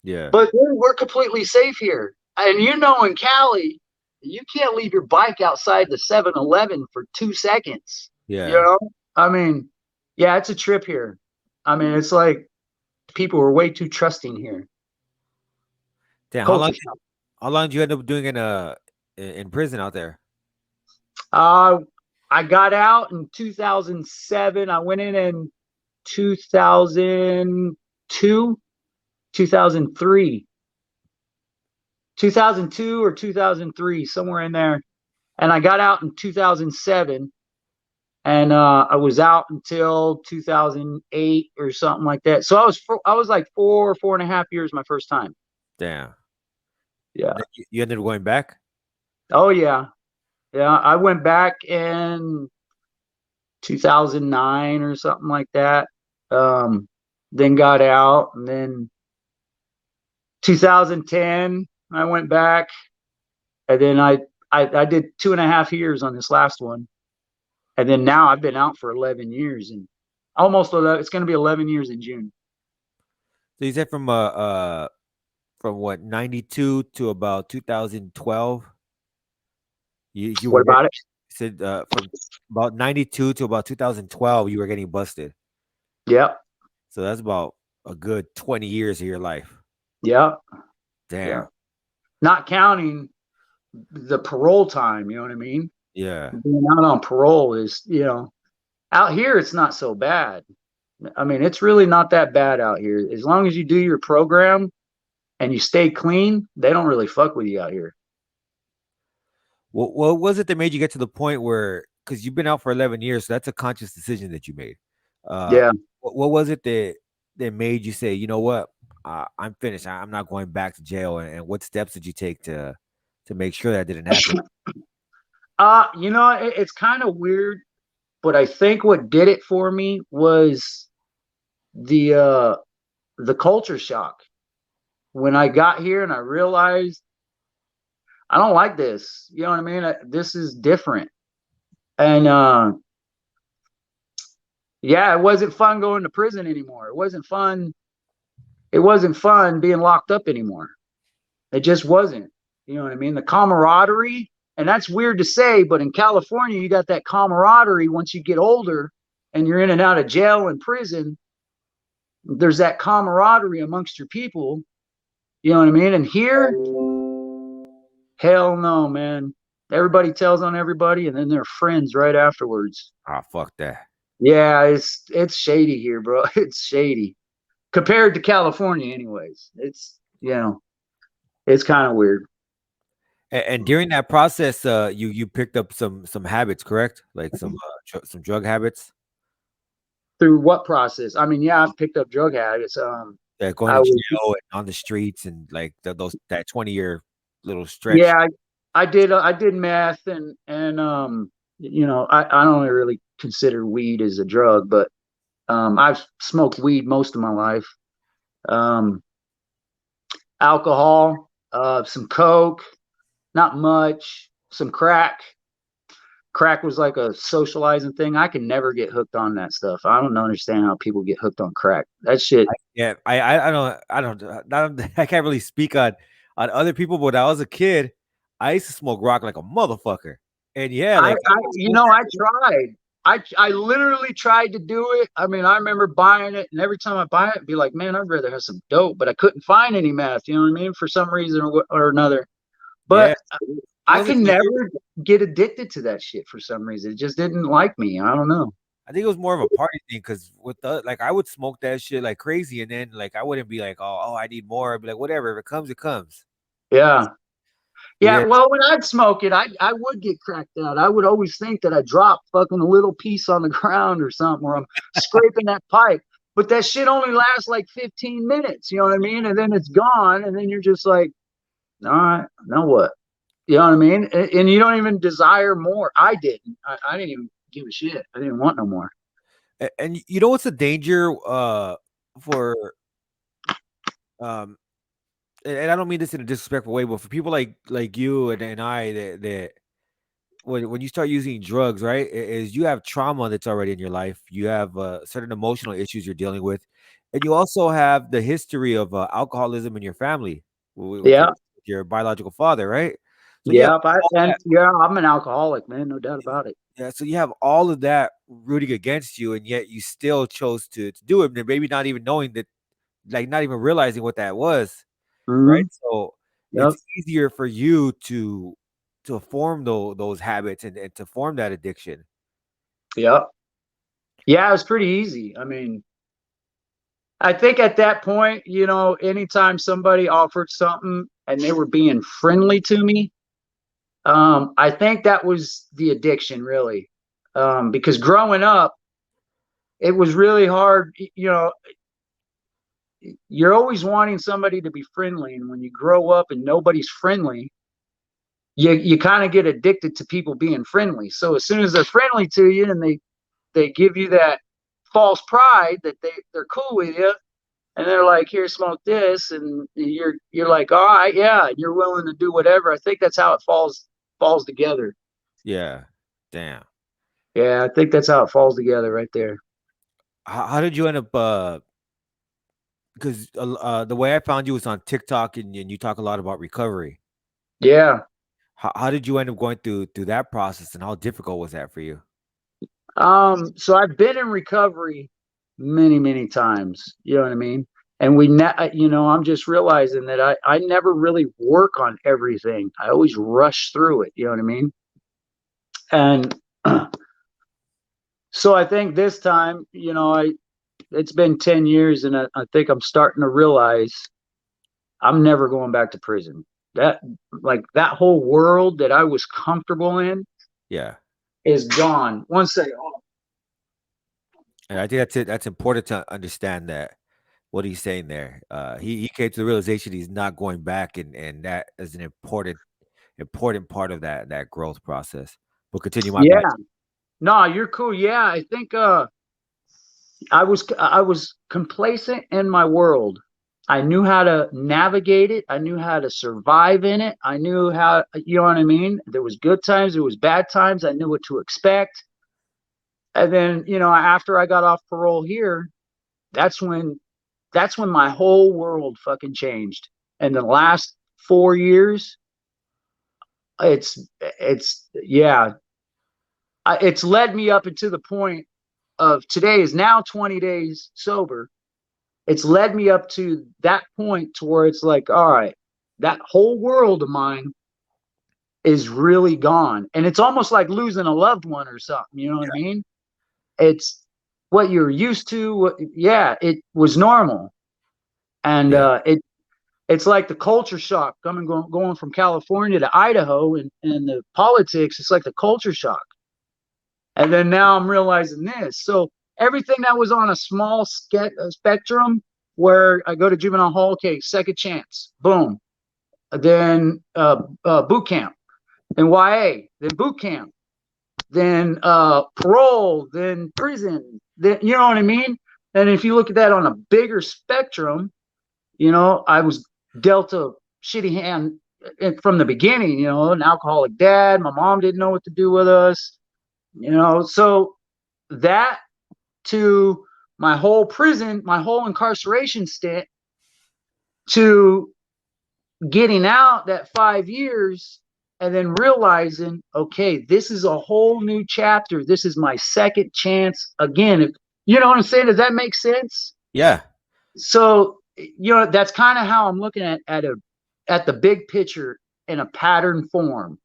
[SPEAKER 1] Yeah.
[SPEAKER 2] But we're completely safe here. And in Cali, you can't leave your bike outside the 7-Eleven for 2 seconds. You
[SPEAKER 1] Yeah.
[SPEAKER 2] know? I mean, yeah, it's a trip here. I mean, it's like people are way too trusting here.
[SPEAKER 1] Damn,
[SPEAKER 2] Culture shock.
[SPEAKER 1] how long did you end up doing in prison out there?
[SPEAKER 2] Uh, I got out in 2007. I went in 2002, 2003, 2002 or 2003, somewhere in there. And I got out in 2007. And I was out until 2008 or something like that. So I was like 4.5 years my first time.
[SPEAKER 1] Damn.
[SPEAKER 2] Yeah.
[SPEAKER 1] And then you ended up going back?
[SPEAKER 2] Oh yeah. Yeah. I went back in 2009 or something like that. Then got out, and then 2010 I went back, and then I did 2.5 years on this last one, and then now I've been out for 11 years and almost 11, it's going to be 11 years in June.
[SPEAKER 1] So you said from what 92 to about 2012. You
[SPEAKER 2] What
[SPEAKER 1] were
[SPEAKER 2] about it?
[SPEAKER 1] said from about 92 to about 2012 you were getting busted.
[SPEAKER 2] Yep.
[SPEAKER 1] So that's about a good 20 years of your life.
[SPEAKER 2] Yep. Yeah.
[SPEAKER 1] Damn.
[SPEAKER 2] Not counting the parole time, you know what I mean?
[SPEAKER 1] Yeah.
[SPEAKER 2] Being out on parole is, out here it's not so bad. I mean, it's really not that bad out here. As long as you do your program and you stay clean, they don't really fuck with you out here.
[SPEAKER 1] What was it that made you get to the point where, because you've been out for 11 years, so that's a conscious decision that you made. Uh,
[SPEAKER 2] Yeah.
[SPEAKER 1] what was it that made you say, you know what, I'm finished. I'm not going back to jail. And what steps did you take to make sure that didn't happen?
[SPEAKER 2] It's kind of weird, but I think what did it for me was the uh the culture shock. When I got here and I realized I don't like this. You know what I mean? This is different. And yeah, it wasn't fun going to prison anymore. It wasn't fun. It wasn't fun being locked up anymore. It just wasn't. You know what I mean? The camaraderie, and that's weird to say, but in California, you got that camaraderie once you get older and you're in and out of jail and prison. There's that camaraderie amongst your people. You know what I mean? And here, hell no, man. Everybody tells on everybody, and then they're friends right afterwards.
[SPEAKER 1] Ah, fuck that.
[SPEAKER 2] Yeah, it's shady here, bro. It's shady compared to California, anyways. It's kind of weird.
[SPEAKER 1] And during that process, you picked up some habits, correct? Like some drug habits.
[SPEAKER 2] Through what process? I mean, yeah, I've picked up drug habits.
[SPEAKER 1] Yeah, going
[SPEAKER 2] I
[SPEAKER 1] to
[SPEAKER 2] was,
[SPEAKER 1] jail and on the streets and like those that 20-year little stretch.
[SPEAKER 2] yeah, I did meth and I don't really consider weed as a drug, but I've smoked weed most of my life. Um, Alcohol, some coke, not much, some crack. Crack was like a socializing thing. I can never get hooked on that stuff. I don't understand how people get hooked on crack. That shit.
[SPEAKER 1] Yeah, I can't really speak on other people, but when I was a kid, I used to smoke rock like a motherfucker. And yeah, like
[SPEAKER 2] I tried. I literally tried to do it. I mean, I remember buying it, and every time I buy it, I'd be like, man, I'd rather have some dope, but I couldn't find any meth. You know what I mean? For some reason or another.
[SPEAKER 1] yeah,
[SPEAKER 2] But I
[SPEAKER 1] was it
[SPEAKER 2] could never get addicted to that shit for some reason. It just didn't like me. I don't know.
[SPEAKER 1] I think it was more of a party thing because with the like I would smoke that shit like crazy, and then like I wouldn't be like, oh, I need more. I'd be like, whatever, if it comes, it comes.
[SPEAKER 2] Yeah. Yeah,
[SPEAKER 1] Yeah,
[SPEAKER 2] well, when I'd smoke it, I would get cracked out. I would always think that I dropped fucking a little piece on the ground or something, or I'm scraping that pipe. But that shit only lasts like 15 minutes, you know what I mean? And then it's gone, and then you're just like, all right, now what? You know what I mean? And you don't even desire more. I didn't. I didn't even give a shit. I didn't want no more.
[SPEAKER 1] and you know what's a danger for um and I don't mean this in a disrespectful way, but for people like you and I that when you start using drugs, right, is you have trauma that's already in your life. You have certain emotional issues you're dealing with, And you also have the history of alcoholism in your family
[SPEAKER 2] Yeah.
[SPEAKER 1] with your biological father, right? So you have
[SPEAKER 2] Yeah.
[SPEAKER 1] all that.
[SPEAKER 2] Yeah, I'm an alcoholic, man. No doubt about it.
[SPEAKER 1] Yeah, so you have all of that rooting against you, and yet you still chose to do it, and maybe not even knowing that, like not even realizing what that was, right?
[SPEAKER 2] Hmm.
[SPEAKER 1] So
[SPEAKER 2] Yep.
[SPEAKER 1] it's easier for you to form those habits and to form that addiction.
[SPEAKER 2] Yep. Yeah, it was pretty easy. I mean, I think at that point, anytime somebody offered something and they were being friendly to me, I think that was the addiction, really. Because growing up, it was really hard. You're always wanting somebody to be friendly, and when you grow up and nobody's friendly, you kind of get addicted to people being friendly. So as soon as they're friendly to you and they give you that false pride that they're cool with you, and they're like, here, smoke this, and you're like, all right, yeah, and you're willing to do whatever. I think that's how it falls together.
[SPEAKER 1] Yeah, damn.
[SPEAKER 2] Yeah, I think that's how it falls together right there.
[SPEAKER 1] How did you end up? Because the way I found you was on TikTok, and you talk a lot about recovery.
[SPEAKER 2] Yeah.
[SPEAKER 1] How did you end up going through that process, and how difficult was that for you?
[SPEAKER 2] So I've been in recovery many, many times. You know what I mean? And I'm just realizing that I never really work on everything. I always rush through it. You know what I mean? And so I think this time, it's been 10 years, and I think I'm starting to realize I'm never going back to prison. That like that whole world that I was comfortable in
[SPEAKER 1] Yeah.
[SPEAKER 2] is gone. Once they
[SPEAKER 1] And I think that's it. That's important to understand that what he's saying there. He came to the realization he's not going back, and that is an important part of that growth process. But continue, my
[SPEAKER 2] Yeah,
[SPEAKER 1] bad.
[SPEAKER 2] no, you're cool. Yeah, I think I was complacent in my world. I knew how to navigate it. I knew how to survive in it. I knew how, you know what I mean? There was good times, there was bad times. I knew what to expect. And then, after I got off parole here, that's when that's when my whole world fucking changed. And the last 4 years, yeah, it's led me up into the point of today is now 20 days sober. It's led me up to that point to where it's like, all right, that whole world of mine is really gone. And it's almost like losing a loved one or something. You know what I mean? It's what you're used to. Yeah, it was normal. And
[SPEAKER 1] Yeah.
[SPEAKER 2] it's like the culture shock going from California to Idaho and the politics. It's like the culture shock. And then now I'm realizing this. So everything that was on a small spectrum, where I go to juvenile hall, okay, second chance, boom. Then boot camp, then YA, then boot camp, then parole, then prison. Then you know what I mean? And if you look at that on a bigger spectrum, I was dealt a shitty hand from the beginning. An alcoholic dad. My mom didn't know what to do with us. So that to my whole incarceration stint, to getting out that 5 years, and then realizing, okay, this is a whole new chapter. This is my second chance again. If you know what I'm saying, does that make sense?
[SPEAKER 1] Yeah.
[SPEAKER 2] So, that's kind of how I'm looking at the big picture in a pattern form.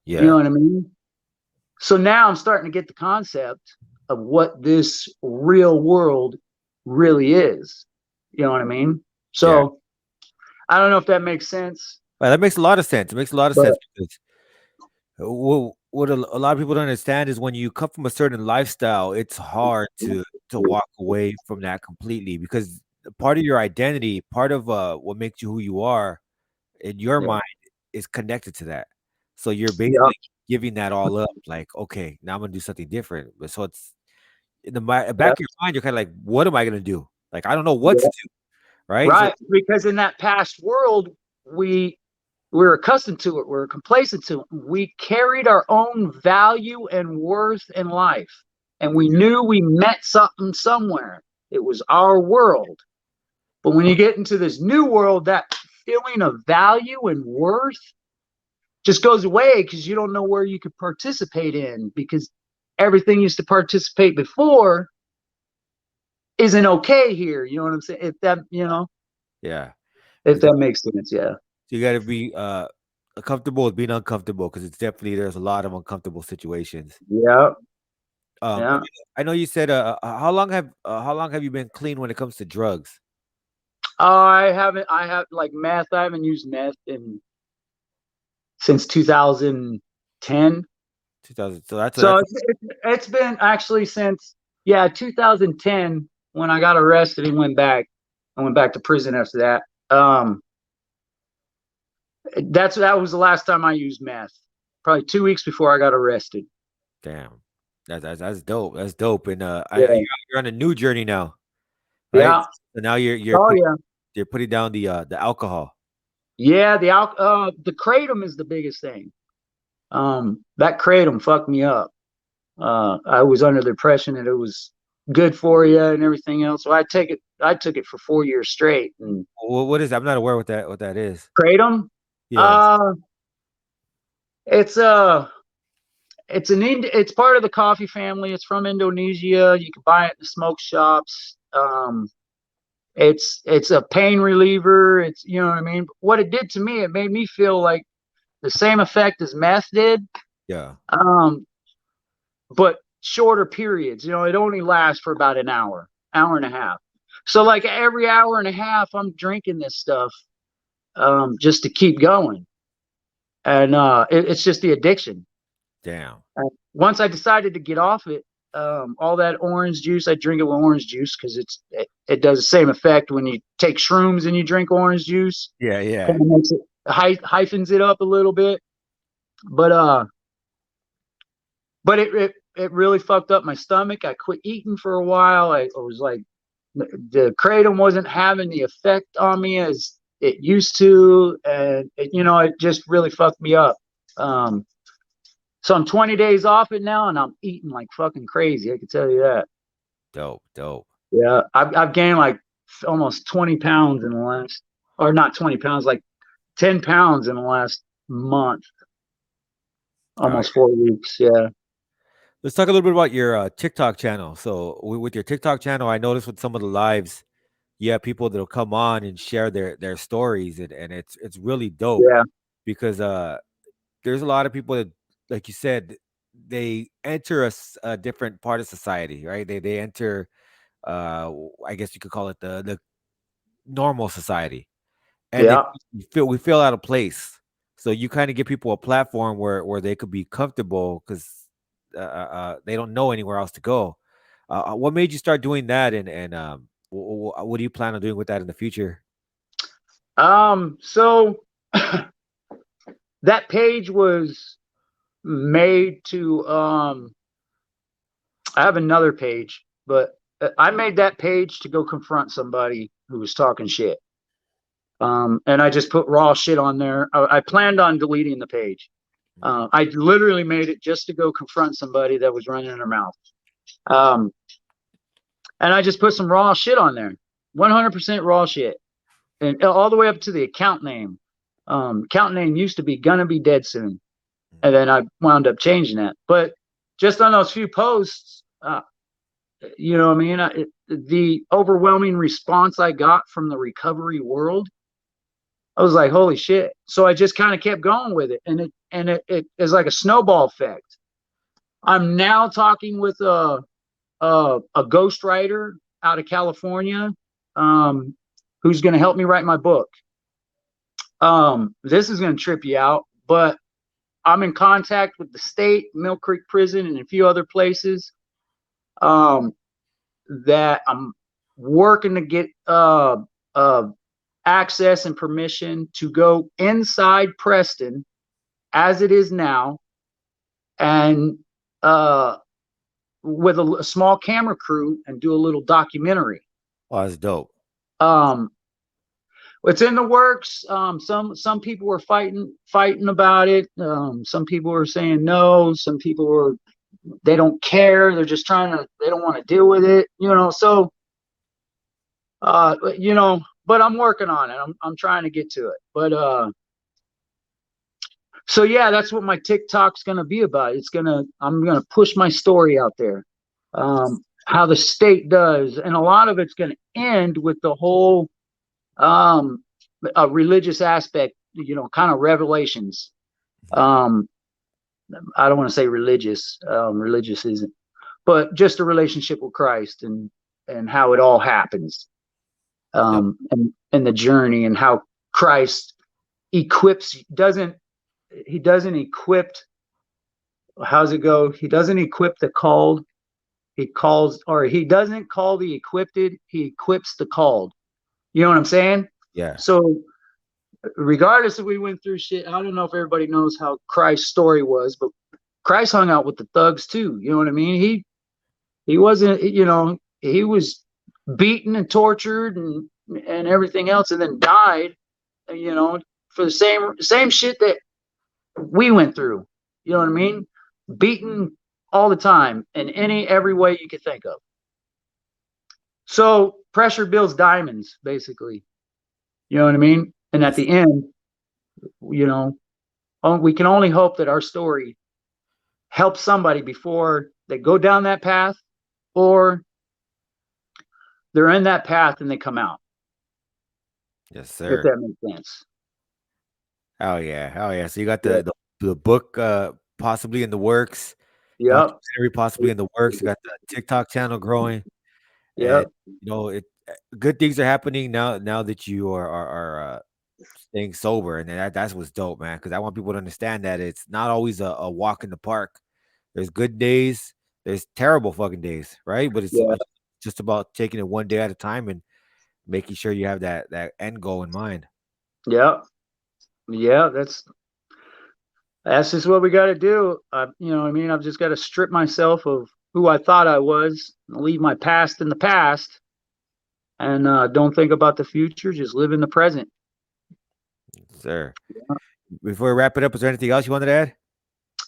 [SPEAKER 2] You know
[SPEAKER 1] Yeah.
[SPEAKER 2] what I mean? So now I'm starting to get the concept of what this real world really is. You know what I mean?
[SPEAKER 1] Yeah.
[SPEAKER 2] So I don't know if that makes sense,
[SPEAKER 1] Well, that makes a lot of sense. It makes a lot of
[SPEAKER 2] but
[SPEAKER 1] sense because what a lot of people don't understand is when you come from a certain lifestyle, it's hard to walk away from that completely because part of your identity, part of what makes you who you are in your
[SPEAKER 2] yeah,
[SPEAKER 1] mind is connected to that. So you're
[SPEAKER 2] yeah,
[SPEAKER 1] basically giving that all up, like, okay, now I'm gonna do something different. But so it's in the back
[SPEAKER 2] yeah,
[SPEAKER 1] of your mind, you're kind of like, what am I gonna do? Like, I don't know what to
[SPEAKER 2] yeah.
[SPEAKER 1] do, right? So
[SPEAKER 2] Right. Because in that past world, we're accustomed to it. We're complacent to it. We carried our own value and worth in life. And we knew we met something somewhere. It was our world. But when you get into this new world, that feeling of value and worth just goes away because you don't know where you could participate in, because everything used to participate before isn't okay here. You know what I'm saying? If that,
[SPEAKER 1] Yeah.
[SPEAKER 2] if that makes sense. Yeah.
[SPEAKER 1] So you got to be comfortable with being uncomfortable, because it's definitely, there's a lot of uncomfortable situations.
[SPEAKER 2] Yeah.
[SPEAKER 1] Um,
[SPEAKER 2] Yeah.
[SPEAKER 1] I know you said how long have you been clean when it comes to drugs?
[SPEAKER 2] I haven't, I have like meth. I haven't used meth since 2010.
[SPEAKER 1] 2000. So that's
[SPEAKER 2] So
[SPEAKER 1] that's
[SPEAKER 2] it's been actually since, yeah, 2010 when I got arrested and went back. I went back to prison after that. That was the last time I used meth. Probably 2 weeks before I got arrested.
[SPEAKER 1] damn. That's dope. That's dope. And
[SPEAKER 2] Yeah.
[SPEAKER 1] you're on a new journey now, right?
[SPEAKER 2] Yeah.
[SPEAKER 1] So now
[SPEAKER 2] Oh yeah.
[SPEAKER 1] you're putting down the alcohol.
[SPEAKER 2] Yeah. The kratom is the biggest thing. That kratom fucked me up. I was under the impression that it was good for you and everything else. So I took it for 4 years straight. And
[SPEAKER 1] What is that? I'm not aware what that is.
[SPEAKER 2] kratom,
[SPEAKER 1] Yeah.
[SPEAKER 2] uh, it's it's part of the coffee family. It's from Indonesia. You can buy it in the smoke shops. It's a pain reliever. It's, you know what I mean. What it did to me, it made me feel like the same effect as meth did.
[SPEAKER 1] Yeah.
[SPEAKER 2] Um, but shorter periods. You know, it only lasts for about an hour, hour and a half. So like every hour and a half, I'm drinking this stuff just to keep going, and it's just the addiction.
[SPEAKER 1] Damn.
[SPEAKER 2] Once I decided to get off it, all that orange juice, I drink it with orange juice because it does the same effect when you take shrooms and you drink orange juice.
[SPEAKER 1] Yeah, yeah.
[SPEAKER 2] Kind of makes it hyphens it up a little bit, but it really fucked up my stomach. I quit eating for a while. I was like, the kratom wasn't having the effect on me as it used to, and it just really fucked me up. So I'm 20 days off it now, and I'm eating like fucking crazy. I can tell you that.
[SPEAKER 1] Dope, dope.
[SPEAKER 2] Yeah, I've gained like almost 20 pounds in the last, or not 20 pounds, like 10 pounds in the last month,
[SPEAKER 1] All right.
[SPEAKER 2] almost 4 weeks. Yeah.
[SPEAKER 1] Let's talk a little bit about your TikTok channel. So with your TikTok channel, I noticed with some of the lives, you have people that'll come on and share their stories, and it's really dope,
[SPEAKER 2] Yeah.
[SPEAKER 1] because there's a lot of people that, like you said, they enter a different part of society, right? They enter, I guess you could call it the normal society, and
[SPEAKER 2] Yeah.
[SPEAKER 1] we feel out of place. So you kind of give people a platform where they could be comfortable, because they don't know anywhere else to go. What made you start doing that, and what do you plan on doing with that in the future?
[SPEAKER 2] So that page was made to, I have another page, but I made that page to go confront somebody who was talking shit. And I just put raw shit on there. I planned on deleting the page. I literally made it just to go confront somebody that was running their mouth. Um, and I just put some raw shit on there, 100% raw shit, and all the way up to the account name. Account name used to be "Gonna Be Dead Soon," and then I wound up changing that. But just on those few posts, you know what I mean? The overwhelming response I got from the recovery world, I was like, holy shit. So I just kind of kept going with it. And it is like a snowball effect. I'm now talking with a ghostwriter out of California, who's going to help me write my book. This is going to trip you out, but I'm in contact with the state, Mill Creek Prison, and a few other places. That I'm working to get access and permission to go inside Preston as it is now, and with a small camera crew, and do a little documentary.
[SPEAKER 1] Oh, that's dope.
[SPEAKER 2] Um, it's in the works. Some people were fighting about it. Some people were saying no. Some people were, they don't care. They're just they don't want to deal with it. So, but I'm working on it. I'm trying to get to it. But so yeah, that's what my TikTok's gonna be about. I'm gonna push my story out there. How the state does, and a lot of it's gonna end with the whole a religious aspect, kind of revelations. I don't want to say religious. Religious isn't, but just a relationship with Christ and how it all happens, and the journey and how Christ equips doesn't equip. How's it go? He doesn't equip the called. He calls, or he doesn't call the equipped. He equips the called. You know what I'm saying?
[SPEAKER 1] Yeah.
[SPEAKER 2] So regardless if we went through shit, I don't know if everybody knows how Christ's story was, but Christ hung out with the thugs too. You know what I mean? He wasn't, he was beaten and tortured and everything else, and then died, for the same shit that we went through. You know what I mean? Beaten all the time in every way you could think of. So pressure builds diamonds, basically. You know what I mean? And at the end, we can only hope that our story helps somebody before they go down that path, or they're in that path and they come out.
[SPEAKER 1] Yes,
[SPEAKER 2] If
[SPEAKER 1] sir.
[SPEAKER 2] that makes sense.
[SPEAKER 1] Oh yeah. So you got the book possibly in the works,
[SPEAKER 2] Yep.
[SPEAKER 1] documentary possibly in the works. You got the TikTok channel growing, and
[SPEAKER 2] Yep.
[SPEAKER 1] it good things are happening now that you are staying sober, and that's what's dope, man. Because I want people to understand that it's not always a walk in the park. There's good days, there's terrible fucking days, right? But it's
[SPEAKER 2] Yeah.
[SPEAKER 1] just about taking it one day at a time and making sure you have that end goal in mind.
[SPEAKER 2] Yep. Yeah. That's just what we got to do. I've just got to strip myself of who I thought I was, leave my past in the past, and don't think about the future. Just live in the present.
[SPEAKER 1] Sir. Before we wrap it up, is there anything else you wanted to add?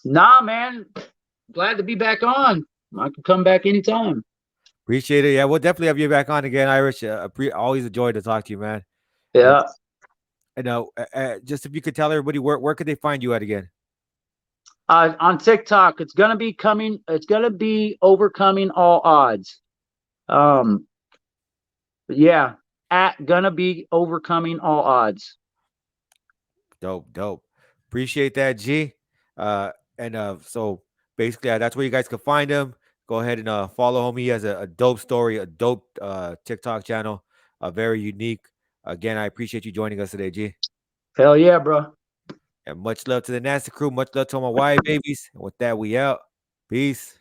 [SPEAKER 2] Nah, man. Glad to be back on. I can come back anytime.
[SPEAKER 1] Appreciate it. Yeah, we'll definitely have you back on again, Irish. Always a joy to talk to you, man. And
[SPEAKER 2] Yeah.
[SPEAKER 1] just if you could tell everybody where could they find you at again?
[SPEAKER 2] On TikTok, it's gonna be coming. It's gonna be overcoming all odds. Yeah, at gonna be overcoming all odds.
[SPEAKER 1] Dope. Appreciate that, G. So basically, that's where you guys can find him. Go ahead and follow him. He has a dope story, a dope TikTok channel, very unique. Again, I appreciate you joining us today, G.
[SPEAKER 2] Hell yeah, bro.
[SPEAKER 1] And much love to the Nasty crew. Much love to all my white babies. And with that, we out. Peace.